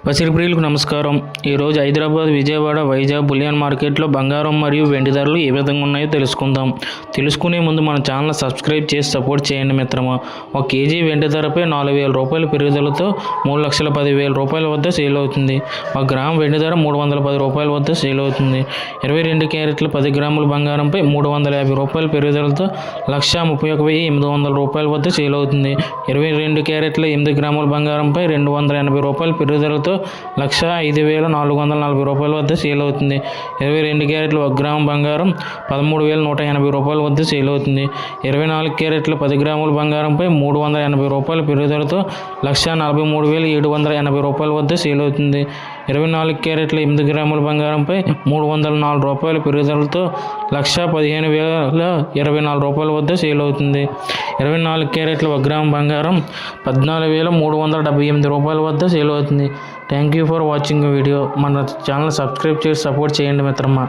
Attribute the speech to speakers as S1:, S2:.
S1: పసిడి ప్రియులకు నమస్కారం. ఈరోజు హైదరాబాద్, విజయవాడ, వైజాగ్ బులియన్ మార్కెట్లో బంగారం మరియు వెండి ధరలు ఏ విధంగా ఉన్నాయో తెలుసుకుందాం. తెలుసుకునే ముందు మన ఛానల్ సబ్స్క్రైబ్ చేసి సపోర్ట్ చేయండి మిత్రమా. ఒక కేజీ వెండి ధరపై 4,000 రూపాయల పెరుగుదలతో 3,10,000 రూపాయల వద్ద సేల్ అవుతుంది. ఒక గ్రామ్ వెండి ధర 310 రూపాయల వద్ద సేల్ అవుతుంది. 22 క్యారెట్ల 10 గ్రాముల బంగారంపై 350 రూపాయల పెరుగుదలతో 1,31,800 రూపాయల వద్ద సేల్ అవుతుంది. 22 క్యారెట్ల 8 గ్రాముల బంగారంపై 280 రూపాయల పెరుగుదలతో 1,05,440 రూపాయల వద్ద సేల్ అవుతుంది. 22 క్యారెట్ల 1 గ్రాము బంగారం 13,180 రూపాయల వద్ద సేల్ అవుతుంది. 24 క్యారెట్ల 10 గ్రాముల బంగారంపై 380 రూపాయల పెరుగుదలతో 1,43,780 రూపాయల వద్ద సేల్ అవుతుంది. 24 క్యారెట్ల 8 గ్రాముల బంగారంపై 304 రూపాయల పెరుగుదలతో 1,15,024 రూపాయల వద్ద సేల్ అవుతుంది. 24 క్యారెట్ల 1 గ్రాము బంగారం 14,378 రూపాయల వద్ద సేల్ అవుతుంది. Thank you for watching video. మన ఛానల్ సబ్స్క్రైబ్ చేసి సపోర్ట్ చేయండి మిత్రమా.